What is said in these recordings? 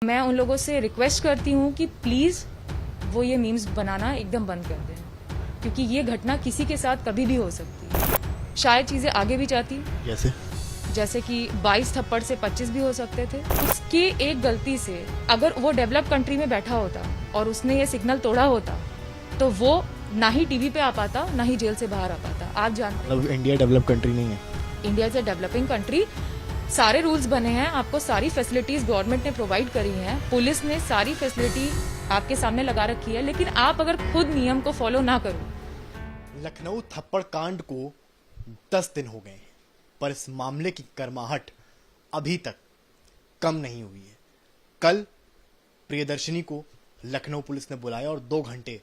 मैं उन लोगों से रिक्वेस्ट करती हूँ कि प्लीज़ वो ये मीम्स बनाना एकदम बंद कर दें, क्योंकि ये घटना किसी के साथ कभी भी हो सकती है। शायद चीज़ें आगे भी जाती, जैसे कि 22 थप्पड़ से 25 भी हो सकते थे। उसकी एक गलती से अगर वो डेवलप कंट्री में बैठा होता और उसने ये सिग्नल तोड़ा होता तो वो ना ही टीवी पे आ पाता, ना ही जेल से बाहर आ पाता। आप जानते हैं इंडिया डेवलप कंट्री नहीं है। India is a developing country. सारे रूल्स बने हैं, आपको सारी फैसिलिटीज गवर्नमेंट ने प्रोवाइड करी हैं, पुलिस ने सारी फैसिलिटी आपके सामने लगा रखी है, लेकिन आप अगर खुद नियम को फॉलो ना करो। लखनऊ थप्पड़ कांड को 10 दिन हो गए हैं, पर इस मामले की गर्माहट अभी तक कम नहीं हुई है। कल प्रियदर्शनी को लखनऊ पुलिस ने बुलाया और 2 घंटे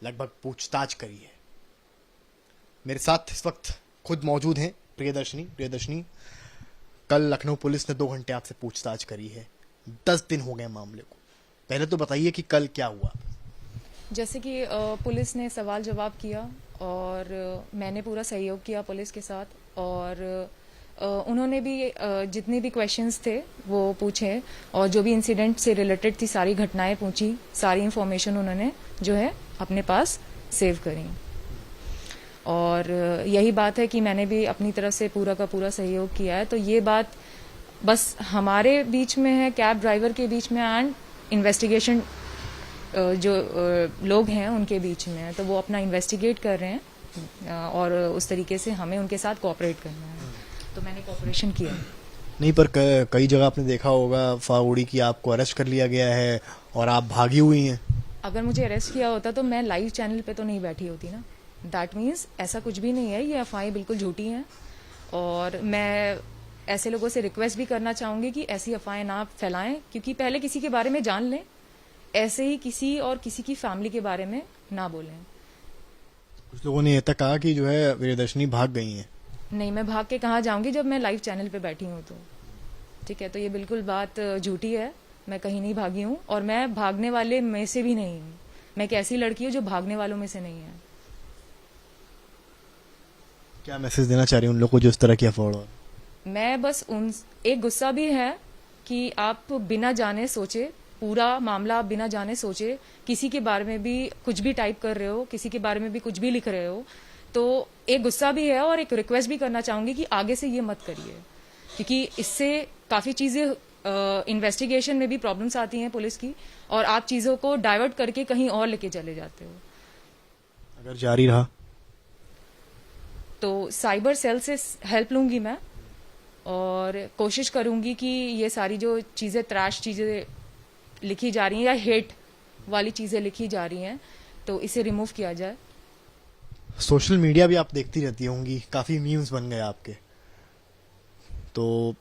लगभग पूछताछ करी है। मेरे साथ इस वक्त खुद मौजूद हैं प्रियदर्शनी। कल लखनऊ पुलिस ने 2 घंटे आपसे पूछताछ करी है। 10 दिन हो गए मामले को। पहले तो बताइए कि कल क्या हुआ। जैसे कि पुलिस ने सवाल जवाब किया और मैंने पूरा सहयोग किया पुलिस के साथ, और उन्होंने भी जितने भी क्वेश्चंस थे वो पूछे, और जो भी इंसिडेंट से रिलेटेड थी सारी घटनाएं पूछी, सारी इंफॉर्मेशन उन्होंने जो है अपने पास सेव करी। और यही बात है कि मैंने भी अपनी तरफ से पूरा का पूरा सहयोग किया है। तो ये बात बस हमारे बीच में है, कैब ड्राइवर के बीच में, एंड इन्वेस्टिगेशन जो लोग हैं उनके बीच में है। तो वो अपना इन्वेस्टिगेट कर रहे हैं और उस तरीके से हमें उनके साथ कोऑपरेट करना है। तो मैंने कोऑपरेशन किया। नहीं, पर कई जगह आपने देखा होगा फाउड़ी की आपको अरेस्ट कर लिया गया है और आप भागी हुई हैं। अगर मुझे अरेस्ट किया होता तो मैं लाइव चैनल पे तो नहीं बैठी होती ना। दैट मीन्स ऐसा कुछ भी नहीं है, ये अफवाहें बिल्कुल झूठी हैं। और मैं ऐसे लोगों से रिक्वेस्ट भी करना चाहूंगी कि ऐसी अफवाहें ना फैलाएं, क्योंकि पहले किसी के बारे में जान लें, ऐसे ही किसी और किसी की फैमिली के बारे में ना बोलें। कुछ लोगों ने ये तक कहा कि जो है प्रियदर्शनी भाग गई हैं। नहीं, मैं भाग के कहाँ जाऊंगी जब मैं लाइव चैनल पे बैठी हूँ तो। ठीक है, तो ये बिल्कुल बात झूठी है। मैं कहीं नहीं भागी हूँ और मैं भागने वाले में से भी नहीं हूँ। मैं एक ऐसी लड़की हूँ जो भागने वालों में से नहीं है। क्या मैसेज देना चाह रही हूँ उन लोगों को जो इस तरह की अफवाह? मैं बस उन एक गुस्सा भी है कि आप बिना जाने सोचे, पूरा मामला आप बिना जाने सोचे किसी के बारे में भी कुछ भी टाइप कर रहे हो, किसी के बारे में भी कुछ भी लिख रहे हो। तो एक गुस्सा भी है और एक रिक्वेस्ट भी करना चाहूंगी कि आगे से ये मत करिए, क्योंकि इससे काफी चीजें इन्वेस्टिगेशन में भी प्रॉब्लम्स आती हैं पुलिस की, और आप चीजों को डाइवर्ट करके कहीं और लेके चले जाते हो। अगर जारी रहा तो साइबर सेल से हेल्प लूंगी मैं, और कोशिश करूंगी कि ये सारी जो चीजें, त्रैश चीजें लिखी जा रही हैं या हेट वाली चीजें लिखी जा रही हैं, तो इसे रिमूव किया जाए। सोशल मीडिया भी आप देखती रहती होंगी, काफी मीम्स बन गए आपके। तो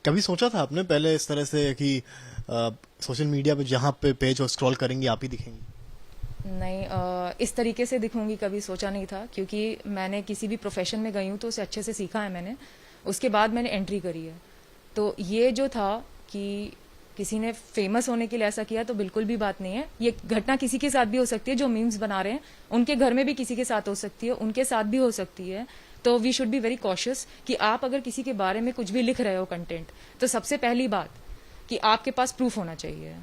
कभी सोचा था आपने पहले इस तरह से कि सोशल मीडिया पे जहां पे पेज और स्क्रॉल करेंगी आप ही दिखेंगी? नहीं, इस तरीके से दिखूंगी कभी सोचा नहीं था, क्योंकि मैंने किसी भी प्रोफेशन में गई हूँ तो उसे अच्छे से सीखा है मैंने, उसके बाद मैंने एंट्री करी है। तो ये जो था कि किसी ने फेमस होने के लिए ऐसा किया, तो बिल्कुल भी बात नहीं है। ये घटना किसी के साथ भी हो सकती है, जो मीम्स बना रहे हैं उनके घर में भी किसी के साथ हो सकती है, उनके साथ भी हो सकती है। तो we should be very cautious कि आप अगर किसी के बारे में कुछ भी लिख रहे हो कंटेंट, तो सबसे पहली बात कि आपके पास प्रूफ होना चाहिए।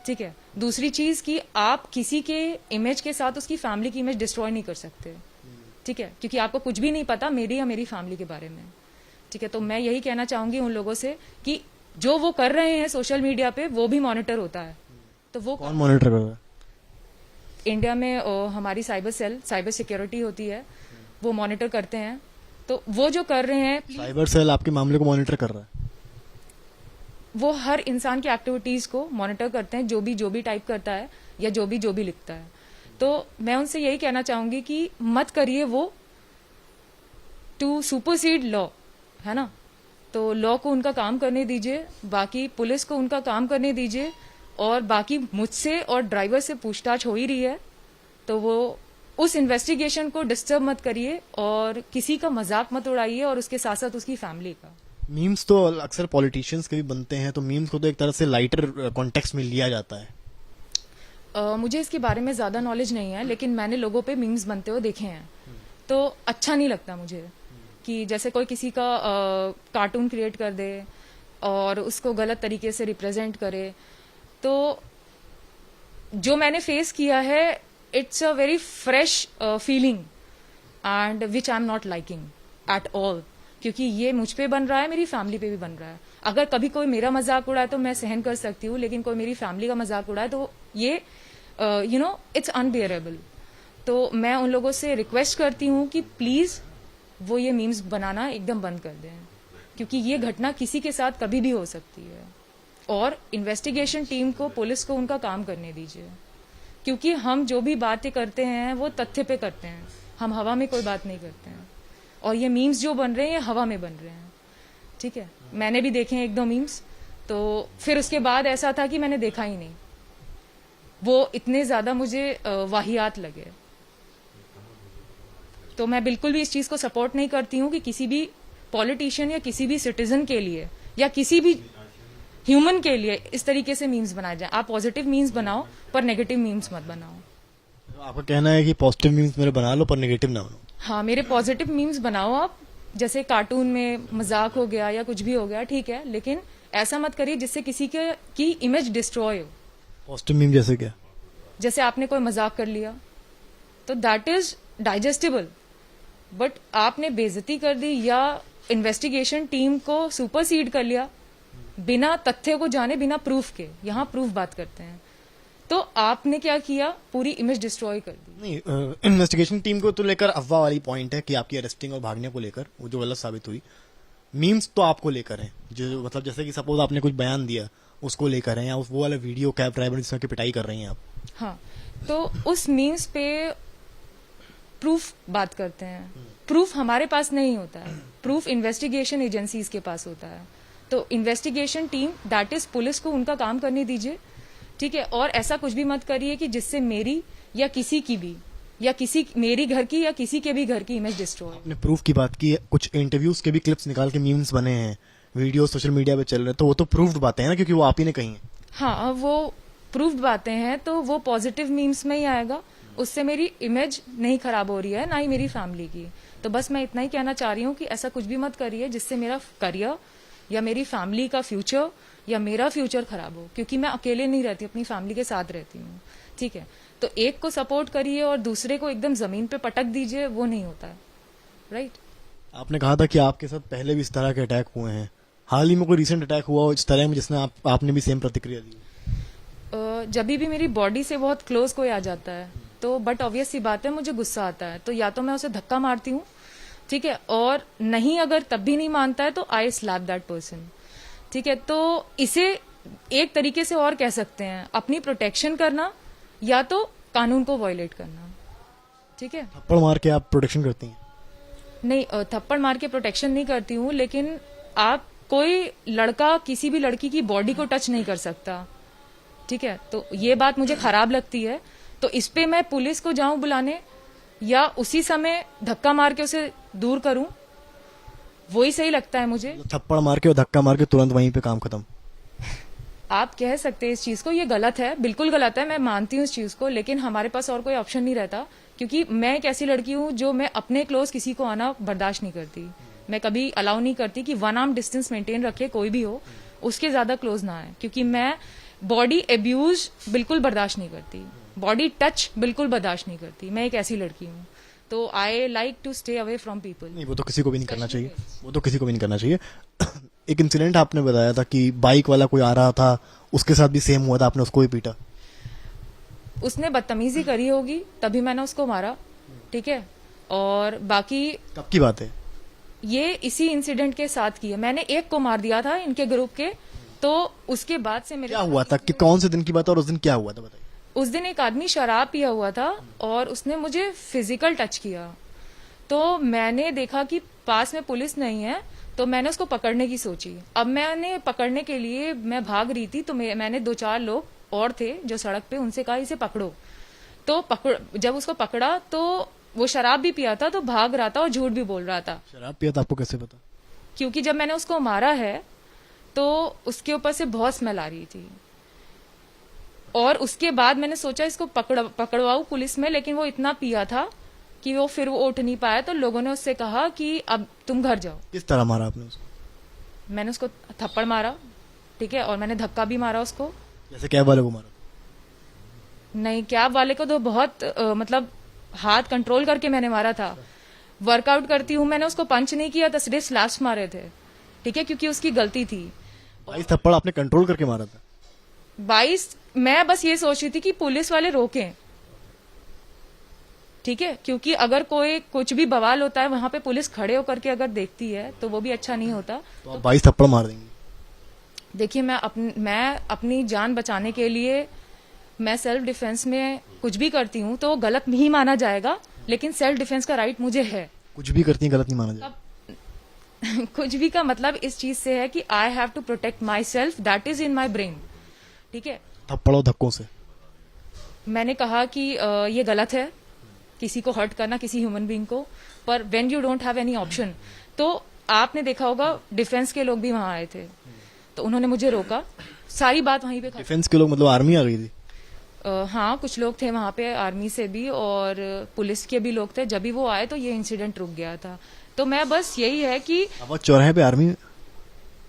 ठीक है। दूसरी चीज कि आप किसी के इमेज के साथ उसकी फैमिली की इमेज डिस्ट्रॉय नहीं कर सकते। ठीक है, क्योंकि आपको कुछ भी नहीं पता मेरी या मेरी फैमिली के बारे में। ठीक है, तो मैं यही कहना चाहूंगी उन लोगों से कि जो वो कर रहे हैं सोशल मीडिया पे, वो भी मॉनिटर होता है। तो वो कौन मॉनिटर कर रहा है? इंडिया में हमारी साइबर सेल, साइबर सिक्योरिटी होती है, वो मॉनिटर करते हैं। तो वो जो कर रहे हैं, साइबर सेल आपके मामले को मॉनिटर कर रहा है? वो हर इंसान की एक्टिविटीज को मॉनिटर करते हैं, जो भी टाइप करता है या जो भी लिखता है। तो मैं उनसे यही कहना चाहूंगी कि मत करिए वो, टू सुपरसीड लॉ, है ना। तो लॉ को उनका काम करने दीजिए, बाकी पुलिस को उनका काम करने दीजिए, और बाकी मुझसे और ड्राइवर से पूछताछ हो ही रही है, तो वो उस इन्वेस्टिगेशन को डिस्टर्ब मत करिए और किसी का मजाक मत उड़ाइए, और उसके साथ साथ उसकी फैमिली का। मीम्स तो अक्सर पॉलिटिशियंस के भी बनते हैं, तो मीम्स को तो एक तरह से लाइटर कॉन्टेक्स्ट में लिया जाता है। मुझे इसके बारे में ज्यादा नॉलेज नहीं है, लेकिन मैंने लोगों पे मीम्स बनते हुए देखे हैं, तो अच्छा नहीं लगता मुझे कि जैसे कोई किसी का कार्टून क्रिएट कर दे और उसको गलत तरीके से रिप्रेजेंट करे। तो जो मैंने फेस किया है, it's a very fresh feeling and which I am not liking at all, क्योंकि ये मुझ पे बन रहा है, मेरी फैमिली पे भी बन रहा है। अगर कभी कोई मेरा मजाक उड़ाए तो मैं सहन कर सकती हूँ, लेकिन कोई मेरी फैमिली का मजाक उड़ाए तो ये इट्स अनबियरेबल। तो मैं उन लोगों से रिक्वेस्ट करती हूँ कि प्लीज वो ये मीम्स बनाना एकदम बंद कर दें, क्योंकि ये घटना किसी के साथ कभी भी हो सकती है। और इन्वेस्टिगेशन टीम को, पुलिस को उनका काम करने दीजिए, क्योंकि हम जो भी बातें करते हैं वो तथ्य पे करते हैं, हम हवा में कोई बात नहीं करते हैं। और ये मीम्स जो बन रहे हैं ये हवा में बन रहे हैं, ठीक है। मैंने भी देखे हैं 1-2 मीम्स, तो फिर उसके बाद ऐसा था कि मैंने देखा ही नहीं, वो इतने ज्यादा मुझे वाहियात लगे। तो मैं बिल्कुल भी इस चीज को सपोर्ट नहीं करती हूँ कि किसी भी पॉलिटिशियन या किसी भी सिटीजन के लिए या किसी भी ह्यूमन के लिए इस तरीके से मीम्स बनाए जाए। आप पॉजिटिव मीम्स बनाओ पर नेगेटिव मीम्स मत बनाओ। आपका कहना है कि पॉजिटिव मीम्स मेरे बना लो पर नेगेटिव ना बनाओ। हाँ, मेरे पॉजिटिव मीम्स बनाओ आप, जैसे कार्टून में मजाक हो गया या कुछ भी हो गया, ठीक है, लेकिन ऐसा मत करिए जिससे किसी की इमेज डिस्ट्रॉय हो। पॉजिटिव मीम जैसे क्या? जैसे आपने कोई मजाक कर लिया तो दैट इज डाइजेस्टेबल, बट आपने बेइज्जती कर दी या इन्वेस्टिगेशन टीम को सुपरसीड कर लिया बिना तथ्य को जाने, बिना प्रूफ के। यहाँ प्रूफ बात करते हैं, तो आपने क्या किया, पूरी इमेज डिस्ट्रॉय कर दी। नहीं, इन्वेस्टिगेशन टीम को तो लेकर अफवाह वाली पॉइंट है कि आपकी अरेस्टिंग और भागने को लेकर, वो जो गलत साबित हुई। मीम्स तो आपको लेकर है, जो मतलब जैसे कि सपोज आपने कुछ बयान दिया उसको लेकर है, या वो वाला वीडियो कैब ड्राइवर जिसमें की पिटाई कर रही हैं आप। हाँ, तो उस मीम्स पे प्रूफ बात करते हैं। प्रूफ हमारे पास नहीं होता है, प्रूफ इन्वेस्टिगेशन एजेंसीज के पास होता है। तो investigation team, that is police को उनका काम करने दीजिए, ठीक है। और ऐसा कुछ भी मत करिए कि जिससे मेरी या किसी की भी, या किसी मेरी घर की या किसी के भी घर की इमेज डिस्ट्रॉय। आपने प्रूफ की बात की है, कुछ इंटरव्यूज के भी क्लिप्स निकाल के मीम्स बने हैं, वीडियो सोशल मीडिया पे चल रहे हैं, तो वो तो प्रूफ्ड बातें हैं ना, क्योंकि वो आप ही ने कही हैं। हाँ, वो प्रूफ्ड बातें हैं, तो वो पॉजिटिव मीम्स में ही आएगा। उससे मेरी इमेज नहीं खराब हो रही है, ना ही मेरी फैमिली की। तो बस मैं इतना ही कहना चाह रही हूँ कि ऐसा कुछ भी मत करिए जिससे मेरा करियर या मेरी फैमिली का फ्यूचर या मेरा फ्यूचर खराब हो, क्योंकि मैं अकेले नहीं रहती, अपनी फैमिली के साथ रहती हूँ, ठीक है। तो एक को सपोर्ट करिए और दूसरे को एकदम जमीन पे पटक दीजिए, वो नहीं होता है, राइट। आपने कहा था कि आपके साथ पहले भी इस तरह के अटैक हुए हैं, हाल ही में कोई रिसेंट अटैक हुआ हो इस तरह में जिसने आपने भी सेम प्रतिक्रिया दी? जब भी मेरी बॉडी से बहुत क्लोज कोई आ जाता है तो बट ऑब्वियस सी बात है, मुझे गुस्सा आता है, तो या तो मैं उसे धक्का मारती हूँ, ठीक है, और नहीं अगर तब भी नहीं मानता है तो आई स्लैप दैट पर्सन, ठीक है। तो इसे एक तरीके से और कह सकते हैं, अपनी प्रोटेक्शन करना या तो कानून को वायलेट करना, ठीक है। थप्पड़ मार के आप प्रोटेक्शन करती हैं? नहीं, थप्पड़ मार के प्रोटेक्शन नहीं करती हूँ, लेकिन आप कोई लड़का किसी भी लड़की की बॉडी को टच नहीं कर सकता, ठीक है। तो ये बात मुझे खराब लगती है, तो इस पे मैं पुलिस को जाऊं बुलाने या उसी समय धक्का मार के उसे दूर करूं, वही सही लगता है मुझे। थप्पड़ मार के और धक्का मार के तुरंत वहीं पे काम खत्म? आप कह सकते हैं इस चीज को, ये गलत है, बिल्कुल गलत है, मैं मानती हूँ इस चीज को, लेकिन हमारे पास और कोई ऑप्शन नहीं रहता, क्योंकि मैं एक ऐसी लड़की हूँ जो मैं अपने क्लोज किसी को आना बर्दाश्त नहीं करती। मैं कभी अलाउ नहीं करती कि 1 आर्म डिस्टेंस मेंटेन रखे, कोई भी हो उसके ज्यादा क्लोज ना आए, क्योंकि मैं बॉडी एब्यूज बिल्कुल बर्दाश्त नहीं करती, बॉडी टच बिल्कुल बर्दाश्त नहीं करती। मैं एक ऐसी लड़की हूँ, तो I like to stay away from people. नहीं, वो तो किसी को भी नहीं करना चाहिए, वो तो किसी को भी नहीं करना चाहिए। एक इंसिडेंट आपने बताया था कि बाइक वाला कोई आ रहा था, उसके साथ भी सेम हुआ था, आपने उसको भी पीटा। उसने बदतमीजी करी होगी तभी मैंने उसको मारा, ठीक है। और बाकी कब की बात है ये इसी इंसिडेंट के साथ की है, मैंने एक को मार दिया था इनके ग्रुप के, तो उसके बाद से मेरे क्या हुआ था, कि कौन से दिन की बात है और उस दिन क्या हुआ था बताइए? उस दिन एक आदमी शराब पिया हुआ था और उसने मुझे फिजिकल टच किया, तो मैंने देखा कि पास में पुलिस नहीं है, तो मैंने उसको पकड़ने की सोची। अब मैंने पकड़ने के लिए मैं भाग रही थी, तो मैंने 2-4 लोग और थे जो सड़क पे, उनसे कहा इसे पकड़ो। तो जब उसको पकड़ा तो वो शराब भी पिया था, तो भाग रहा था और झूठ भी बोल रहा था। शराब पिया था, आपको कैसे पता? क्योंकि जब मैंने उसको मारा है तो उसके ऊपर से बहुत स्मेल आ रही थी, और उसके बाद मैंने सोचा इसको पकड़वाऊं पुलिस में, लेकिन वो इतना पिया था कि वो उठ नहीं पाया, तो लोगों ने उससे कहा कि अब तुम घर जाओ। किस तरह मारा आपने उसको? मैंने उसको थप्पड़ मारा, ठीक है, और मैंने धक्का भी मारा उसको। जैसे कैब वाले को मारा? नहीं, कैब वाले को तो बहुत मतलब हाथ कंट्रोल करके मैंने मारा था। वर्कआउट करती हूँ, मैंने उसको पंच नहीं किया था, सिर्फ स्लैश मारे थे, ठीक है, क्योंकि उसकी गलती थी। 22 थप्पड़ आपने कंट्रोल करके मारा था? 22 मैं बस ये सोच रही थी कि पुलिस वाले रोकें, ठीक है, क्योंकि अगर कोई कुछ भी बवाल होता है वहां पे पुलिस खड़े होकर के अगर देखती है तो वो भी अच्छा नहीं होता। तो आप 22 थप्पड़ मार देंगे? देखिए, मैं अपनी जान बचाने के लिए मैं सेल्फ डिफेंस में कुछ भी करती हूँ तो गलत नहीं माना जाएगा, लेकिन सेल्फ डिफेंस का राइट मुझे है। कुछ भी करती हैं गलत नहीं माना जाएगा? कुछ भी का मतलब इस चीज से है कि I have to protect myself, that is in my brain, ठीक है। थप्पड़ और धक्कों से? मैंने कहा कि ये गलत है किसी को हर्ट करना, किसी ह्यूमन बीइंग को, पर when you don't have any option. तो आपने देखा होगा डिफेंस के लोग भी वहां आए थे, तो उन्होंने मुझे रोका, सारी बात वहीं पे डिफेंस के लोग मतलब आर्मी आ गई थी? हाँ, कुछ लोग थे वहां पे आर्मी से भी और पुलिस के भी लोग थे। जब भी वो आए तो ये इंसिडेंट रुक गया था। तो मैं बस यही है कि अब चौराहे पे आर्मी,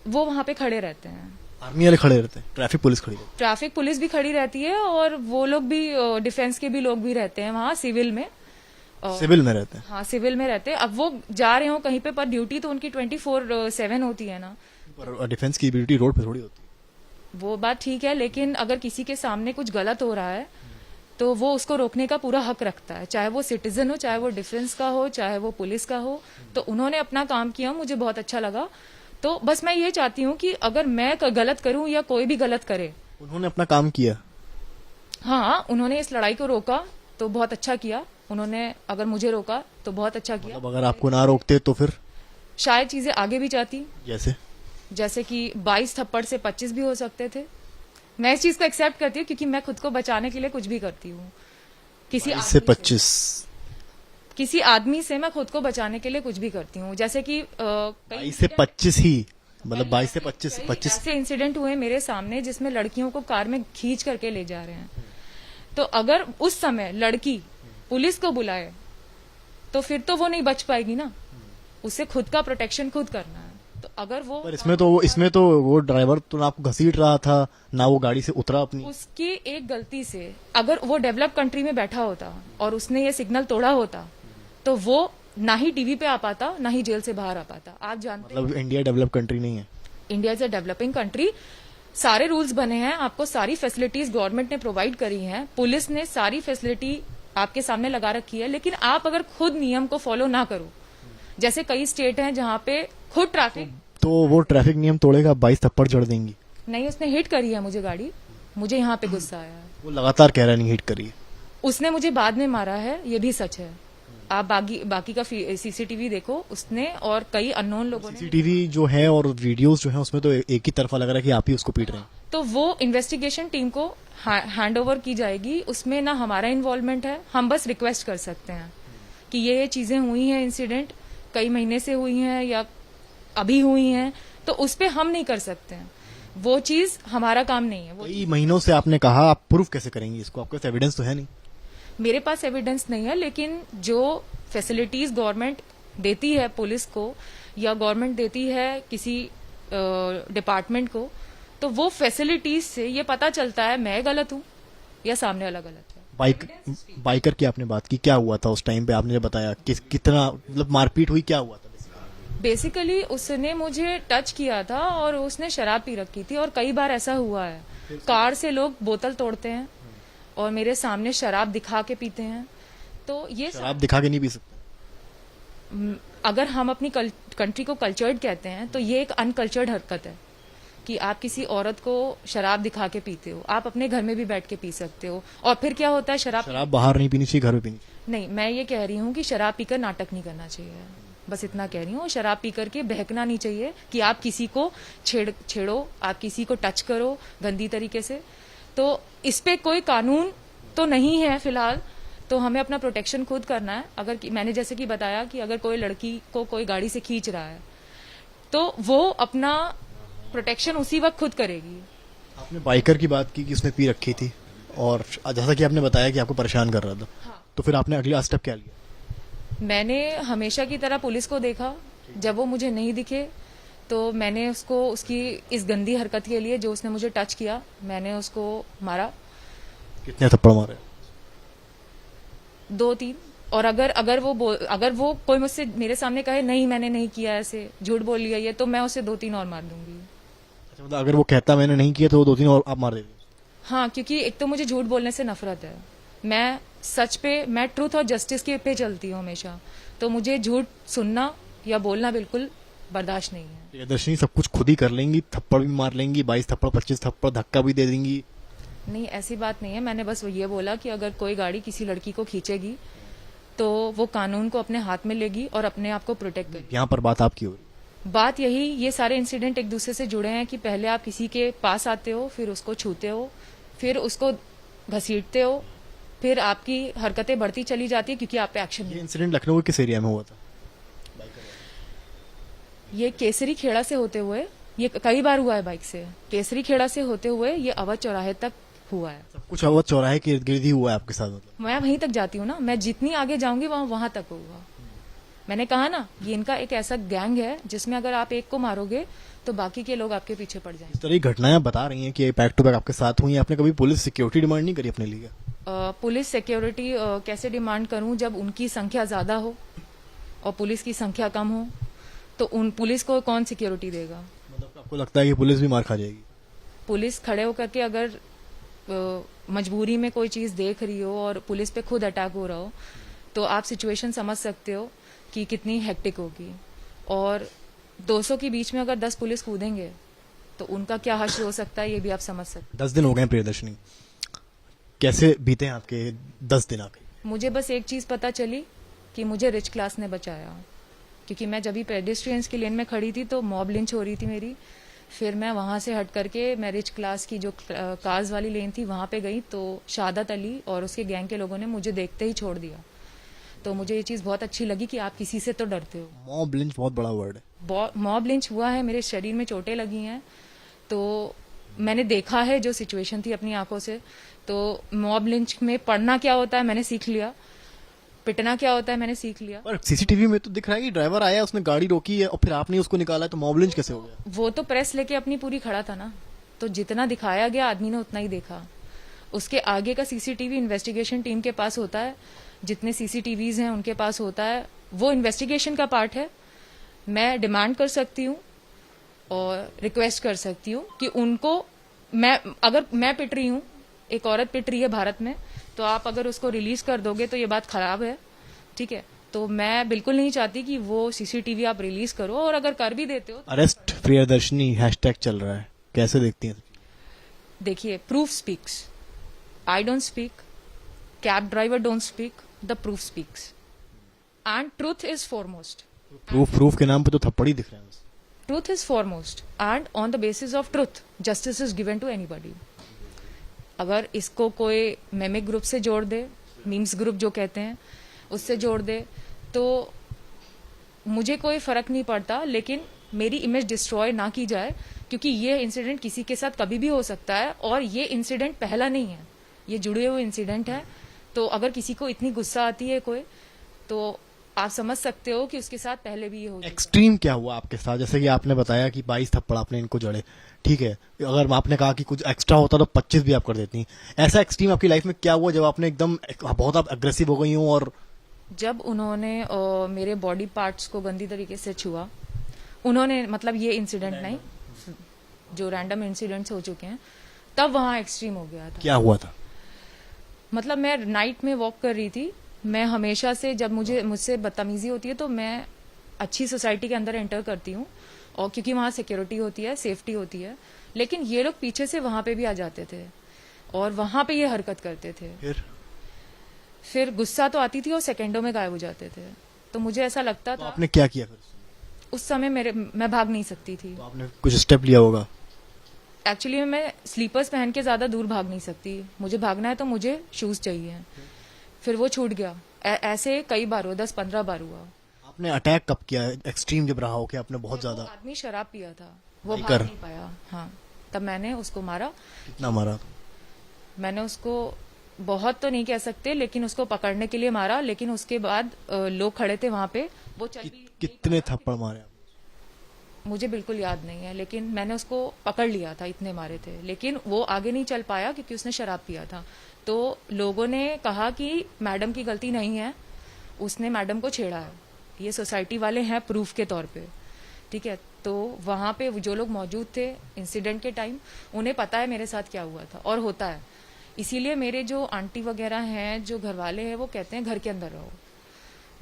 वो वहां पे खड़े रहते हैं, आर्मी वाले खड़े रहते हैं, ट्रैफिक पुलिस खड़ी रहती ट्रैफिक पुलिस भी खड़ी रहती है और वो लोग भी डिफेंस के भी लोग भी रहते हैं वहां सिविल में। है, सिविल में रहते हैं? हाँ, सिविल में रहते हैं। अब वो जा रहे हो कहीं पे, पर ड्यूटी तो उनकी 24/7 होती है ना। पर डिफेंस की ड्यूटी रोड पे थोड़ी होती है। वो बात ठीक है, लेकिन अगर किसी के सामने कुछ गलत हो रहा है तो वो उसको रोकने का पूरा हक रखता है, चाहे वो सिटीजन हो, चाहे वो डिफेंस का हो, चाहे वो पुलिस का हो। तो उन्होंने अपना काम किया, मुझे बहुत अच्छा लगा। तो बस मैं ये चाहती हूँ कि अगर मैं गलत करूं या कोई भी गलत करे। उन्होंने अपना काम किया? हाँ, उन्होंने इस लड़ाई को रोका तो बहुत अच्छा किया। उन्होंने अगर मुझे रोका तो बहुत अच्छा किया। मतलब अगर आपको ना रोकते तो फिर शायद चीजें आगे भी जाती, जैसे कि 22 थप्पड़ से 25 भी हो सकते थे। मैं इस चीज को एक्सेप्ट करती हूँ क्योंकि मैं खुद को बचाने के लिए कुछ भी करती हूँ। किसी 22 से 25? किसी आदमी से मैं खुद को बचाने के लिए कुछ भी करती हूँ। जैसे कि 22 से 25 ही, मतलब 22 से 25 ऐसे इंसिडेंट हुए मेरे सामने जिसमें लड़कियों को कार में खींच करके ले जा रहे हैं। तो अगर उस समय लड़की पुलिस को बुलाए तो फिर तो वो नहीं बच पाएगी ना, उसे खुद का प्रोटेक्शन खुद करना है। तो अगर वो पर इसमें तो वो ड्राइवर तो ना आपको घसीट रहा था, ना वो गाड़ी से उतरा अपनी। उसकी एक गलती से अगर वो डेवलप कंट्री में बैठा होता और उसने ये सिग्नल तोड़ा होता तो वो ना ही टीवी पे आ पाता, ना ही जेल से बाहर आ पाता। आप जानते हैं मतलब इंडिया डेवलप कंट्री नहीं है? India is a developing country. सारे रूल्स बने हैं, आपको सारी फैसिलिटीज गवर्नमेंट ने प्रोवाइड करी हैं, पुलिस ने सारी फैसिलिटी आपके सामने लगा रखी है। लेकिन आप अगर खुद नियम को फॉलो ना करो, जैसे कई स्टेट हैं जहां पे खुद ट्रैफिक, तो वो ट्रैफिक नियम तोड़ेगा, 22 थप्पड़ जड़ देंगी? नहीं, उसने हिट करी है मुझे गाड़ी, मुझे यहाँ पे गुस्सा आया है। वो लगातार कह रहा नहीं हिट करी है। उसने मुझे बाद में मारा है, ये भी सच है। आप बाकी का सीसीटीवी देखो, उसने और कई अननोन लोगों ने। सीसीटीवी जो है और वीडियोस जो है उसमें तो एक ही तरफा लग रहा है कि आप ही उसको पीट रहे हैं। तो वो इन्वेस्टिगेशन टीम को हैंड ओवर की जाएगी, उसमें ना हमारा इन्वॉल्वमेंट है। हम बस रिक्वेस्ट कर सकते हैं कि ये चीजें हुई हैं, इंसिडेंट कई महीने से हुई हैं या अभी हुई हैं, तो उस पे हम नहीं कर सकते हैं, वो चीज हमारा काम नहीं है। वो कई महीनों से आपने कहा, आप प्रूफ कैसे करेंगे इसको? आपके पास एविडेंस तो है नहीं। मेरे पास एविडेंस नहीं है, लेकिन जो फैसिलिटीज गवर्नमेंट देती है पुलिस को या गवर्नमेंट देती है किसी डिपार्टमेंट को, तो वो फैसिलिटीज से ये पता चलता है मैं गलत हूँ या सामने वाला गलत है। बाइकर की आपने बात की, क्या हुआ था उस टाइम पे? आपने बताया कितना मतलब मारपीट हुई, क्या हुआ था? बेसिकली उसने मुझे टच किया था और उसने शराब पी रखी थी, और कई बार ऐसा हुआ है कार से लोग बोतल तोड़ते हैं और मेरे सामने शराब दिखा के पीते हैं। तो ये शराब दिखा के नहीं पी सकते? अगर हम अपनी कंट्री को कल्चर्ड कहते हैं तो ये एक अनकल्चर्ड हरकत है कि आप किसी औरत को शराब दिखा के पीते हो। आप अपने घर में भी बैठ के पी सकते हो। और फिर क्या होता है, शराब बाहर नहीं पीनी चाहिए, घर में पीनी नहीं। मैं ये कह रही हूँ कि शराब पीकर नाटक नहीं करना चाहिए, बस इतना कह रही हूँ। शराब पी करके बहकना नहीं चाहिए कि आप किसी को छेड़ो, आप किसी को टच करो गंदी तरीके से। तो इस पे कोई कानून तो नहीं है फिलहाल, तो हमें अपना प्रोटेक्शन खुद करना है। अगर मैंने जैसे कि बताया कि अगर कोई लड़की को कोई गाड़ी से खींच रहा है तो वो अपना प्रोटेक्शन उसी वक्त खुद करेगी। आपने बाइकर की बात की कि उसने पी रखी थी, और जैसा कि आपने बताया कि आपको परेशान कर रहा था, हाँ। तो फिर आपने अगला स्टेप क्या लिया? मैंने हमेशा की तरह पुलिस को देखा, जब वो मुझे नहीं दिखे तो मैंने उसको उसकी इस गंदी हरकत के लिए, जो उसने मुझे टच किया, मैंने उसको मारा। कितने थप्पड़ मारे? 2-3। और अगर वो कोई मुझसे मेरे सामने कहे नहीं मैंने नहीं किया, ऐसे झूठ बोल लिया ये, तो मैं उसे 2-3 और मार दूंगी। अच्छा, मतलब अगर वो कहता मैंने नहीं किया तो वो 2-3 और आप मार देते? हाँ, क्योंकि एक तो मुझे झूठ बोलने से नफरत है। मैं सच पे, मैं ट्रूथ और जस्टिस के पे चलती हूँ हमेशा। तो मुझे झूठ सुनना या बोलना बिल्कुल बर्दाश्त नहीं है। प्रियदर्शनी सब कुछ खुद ही कर लेंगी, थप्पड़ भी मार लेंगी, 22 थप्पड़ 25 थप्पड़, धक्का भी दे देंगी? नहीं, ऐसी बात नहीं है। मैंने बस ये बोला कि अगर कोई गाड़ी किसी लड़की को खींचेगी तो वो कानून को अपने हाथ में लेगी और अपने आप को प्रोटेक्ट करेगी। यहाँ पर बात आपकी हो रही। बात यही, ये सारे इंसिडेंट एक दूसरे से जुड़े हैं कि पहले आप किसी के पास आते हो, फिर उसको छूते हो, फिर उसको घसीटते हो, फिर आपकी हरकतें बढ़ती चली जाती है क्योंकि आप पे एक्शन ये नहीं। इंसिडेंट लखनऊ के किस एरिया में हुआ था? ये केसरी खेड़ा से होते हुए, ये कई बार हुआ है बाइक से, केसरी खेड़ा से होते हुए ये अवध चौराहे तक हुआ है। सब कुछ अवध चौराहे के इर्द गिर्द ही हुआ है आपके साथ? मतलब मैं वहीं तक जाती हूँ ना, मैं जितनी आगे जाऊंगी वहां तक होगा। मैंने कहा ना, ये इनका एक ऐसा गैंग है जिसमें अगर आप एक को मारोगे तो बाकी के लोग आपके पीछे पड़ जाएंगे। इस तरह की घटनाएं आप बता रही हैं कि बैक टू बैक आपके साथ हुई हैं, आपने कभी पुलिस सिक्योरिटी डिमांड नहीं करी अपने लिए? पुलिस सिक्योरिटी कैसे डिमांड करूं जब उनकी संख्या ज्यादा हो और पुलिस की संख्या कम हो? तो उन पुलिस को कौन सिक्योरिटी देगा? मतलब आपको लगता है कि पुलिस भी मार खा जाएगी? पुलिस खड़े होकर के अगर मजबूरी में कोई चीज देख रही हो और पुलिस पे खुद अटैक हो रहा हो, तो आप सिचुएशन समझ सकते हो कि कितनी हेक्टिक होगी। और 200 के बीच में अगर 10 पुलिस कूदेंगे तो उनका क्या हश्र हो सकता है, ये भी आप समझ सकते 10 दिन हो गए हैं प्रियदर्शनी, कैसे बीते हैं आपके 10 दिन आके? हैं। मुझे बस एक चीज पता चली कि मुझे रिच क्लास ने बचाया, क्योंकि मैं जब भी पेडेस्ट्रियंस की लेन में खड़ी थी तो मॉब लिंच हो रही थी मेरी। फिर मैं वहां से हट करके मैं रिच क्लास की जो कार्स वाली लेन थी वहां पे गई, तो शादत अली और उसके गैंग के लोगों ने मुझे देखते ही छोड़ दिया। तो मुझे ये चीज बहुत अच्छी लगी कि आप किसी से तो डरते हो। मॉब लिंच बहुत बड़ा वर्ड है। मॉब लिंच हुआ है, मेरे शरीर में चोटें लगी हैं, तो मैंने देखा है जो सिचुएशन थी अपनी आंखों से। तो मॉब लिंच में पढ़ना क्या होता है मैंने सीख लिया, पिटना क्या होता है मैंने सीख लिया। पर सीसीटीवी में तो दिख रहा है कि ड्राइवर आया, उसने गाड़ी रोकी है और फिर आपने उसको निकाला है, तो मॉब लिंच कैसे हो गया? वो तो प्रेस लेके अपनी पूरी खड़ा था ना, तो जितना दिखाया गया आदमी ने उतना ही देखा। उसके आगे का सीसीटीवी इन्वेस्टिगेशन टीम के पास होता है, जितने सीसीटीवीज हैं उनके पास होता है, वो इन्वेस्टिगेशन का पार्ट है। मैं डिमांड कर सकती हूँ और रिक्वेस्ट कर सकती हूँ कि उनको, अगर मैं पिट रही हूँ, एक औरत पिट रही है भारत में, तो आप अगर उसको रिलीज कर दोगे तो ये बात खराब है, ठीक है? तो मैं बिल्कुल नहीं चाहती कि वो सीसीटीवी आप रिलीज करो, और अगर कर भी देते हो तो अरेस्ट प्रियदर्शनी हैशटैग चल रहा है, कैसे देखती हैं? देखिए, proof speaks, I don't speak, cab driver don't speak, the proof speaks, and truth is foremost. Proof के नाम पे तो थप्पड़ ही दिख रहे हैं बस। Truth is foremost, and on the basis of truth, justice is given to anybody. अगर इसको कोई मेमिक ग्रुप से जोड़ दे, मीम्स ग्रुप जो कहते हैं, उससे जोड़ दे, तो मुझे कोई फर्क नहीं पड़ता, लेकिन मेरी इमेज डिस्ट्रॉय ना की जाए, क्योंकि ये इंसिडेंट किसी के साथ कभी भी हो सकता है, और ये इंसिडेंट पहला नहीं है, ये जुड़े हुए इंसिडेंट है। तो अगर किसी को इतनी गुस्सा आती है कोई, तो आप समझ सकते हो कि उसके साथ पहले भी ये हो चुका है। एक्सट्रीम क्या हुआ आपके साथ? जैसे कि आपने बताया कि 22 थप्पड़ आपने इनको जड़े, ठीक है, अगर आपने कहा कि कुछ एक्स्ट्रा होता तो 25 भी आप कर देती। ऐसा एक्सट्रीम आपकी लाइफ में क्या हुआ जब आपने एकदम बहुत आप अग्रेसिव हो गई हो? और जब उन्होंने मेरे बॉडी पार्ट्स को गंदी तरीके से छुआ, उन्होंने, मतलब ये इंसिडेंट नहीं, जो रैंडम इंसिडेंट्स हो चुके हैं, तब वहां एक्सट्रीम हो गया था। क्या हुआ था? मतलब मैं नाइट में वॉक कर रही थी, मैं हमेशा से जब मुझसे बदतमीजी होती है तो मैं अच्छी सोसाइटी के अंदर एंटर करती हूँ, और क्योंकि वहाँ सिक्योरिटी होती है, सेफ्टी होती है, लेकिन ये लोग पीछे से वहां पे भी आ जाते थे और वहां पे ये हरकत करते थे। फिर गुस्सा तो आती थी और सेकंडों में गायब हो जाते थे। तो मुझे ऐसा लगता तो था, आपने क्या किया फिर? उस समय मैं भाग नहीं सकती थी। तो आपने कुछ स्टेप लिया होगा? एक्चुअली मैं स्लीपर्स पहन के ज्यादा दूर भाग नहीं सकती, मुझे भागना है तो मुझे शूज चाहिए। फिर वो छूट गया। ऐसे कई बार हुआ, 10-15 बार हुआ। आपने अटैक कब किया? एक्सट्रीम जब रहा हो कि आपने बहुत वो ज्यादा? आदमी शराब पिया था, वो भाग कर नहीं पाया। हाँ, तब मैंने उसको मारा। कितना मारा? मैंने उसको बहुत तो नहीं कह सकते, लेकिन उसको पकड़ने के लिए मारा। लेकिन उसके बाद लोग खड़े थे वहां पे, वो चल भी कितने थप्पड़ मारे आपने? मुझे बिल्कुल याद नहीं है, लेकिन मैंने उसको पकड़ लिया था, इतने मारे थे, लेकिन वो आगे नहीं चल पाया क्योंकि उसने शराब पिया था। तो लोगों ने कहा कि मैडम की गलती नहीं है, उसने मैडम को छेड़ा है, ये सोसाइटी वाले हैं प्रूफ के तौर पे, ठीक है। तो वहां पे जो लोग मौजूद थे इंसिडेंट के टाइम, उन्हें पता है मेरे साथ क्या हुआ था और होता है। इसीलिए मेरे जो आंटी वगैरह हैं, जो घर वाले हैं, वो कहते हैं घर के अंदर रहो,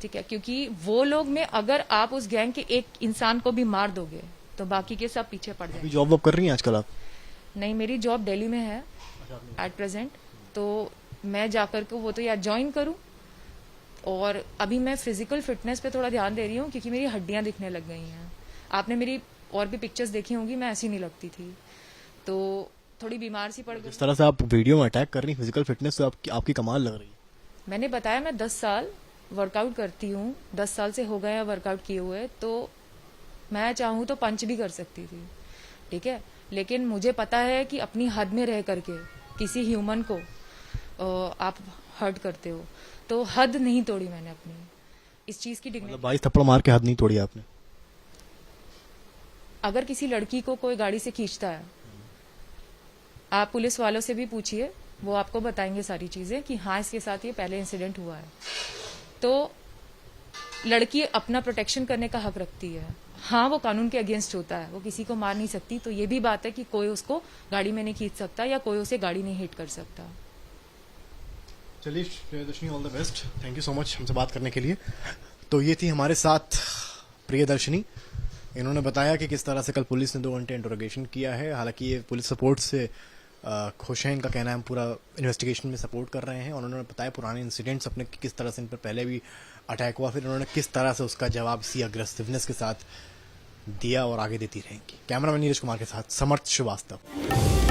ठीक है, क्योंकि वो लोग में अगर आप उस गैंग के एक इंसान को भी मार दोगे तो बाकी के सब पीछे पड़ जाएंगे। जॉब वॉब कर रही हैं आजकल आप? नहीं, मेरी जॉब दिल्ली में है एट प्रेजेंट, तो मैं जाकर के वो तो या ज्वाइन करूं, और अभी मैं फिजिकल फिटनेस पे थोड़ा ध्यान दे रही हूँ क्योंकि मेरी हड्डियां दिखने लग गई हैं। आपने मेरी और भी पिक्चर्स देखी होंगी, मैं ऐसी नहीं लगती थी, तो थोड़ी बीमार सी पड़ गई। जिस तरह से आप वीडियो में अटैक कर रही हैं फिजिकल फिटनेस, तो आपकी कमाल लग रही है। मैंने बताया मैं 10 साल वर्कआउट करती हूँ, 10 साल से हो गए हैं वर्कआउट किए हुए, तो मैं चाहूँ तो पंच भी कर सकती थी, ठीक है, लेकिन मुझे पता है कि अपनी हद में रह करके किसी ह्यूमन को आप हर्ट करते हो, तो हद नहीं तोड़ी मैंने अपनी, इस चीज की डिग्निटी। 22 थप्पड़ मार के हद नहीं तोड़ी आपने? अगर किसी लड़की को कोई गाड़ी से खींचता है, आप पुलिस वालों से भी पूछिए, वो आपको बताएंगे सारी चीजें कि हाँ इसके साथ ये पहले इंसिडेंट हुआ है। तो लड़की अपना प्रोटेक्शन करने का हक रखती है, हाँ वो कानून के अगेंस्ट होता है, वो किसी को मार नहीं सकती, तो ये भी बात है कि कोई उसको गाड़ी में नहीं खींच सकता या कोई उसे गाड़ी नहीं हिट कर सकता। चलिए Priyadarshini, all the best, thank you so much हमसे बात करने के लिए। तो ये थी हमारे साथ प्रियदर्शनी। इन्होंने बताया कि किस तरह से कल पुलिस ने 2 घंटे इंटरोगेशन किया है। हालांकि ये पुलिस सपोर्ट से खुश हैं, इनका कहना है हम पूरा इन्वेस्टिगेशन में सपोर्ट कर रहे हैं। और उन्होंने बताया पुराने इंसिडेंट्स अपने किस तरह से इन पर पहले भी अटैक हुआ, फिर उन्होंने किस तरह से उसका जवाब इसी अग्रेसिवनेस के साथ दिया और आगे देती रहेंगी। कैमरामैन नीरज कुमार के साथ समर्थ श्रीवास्तव।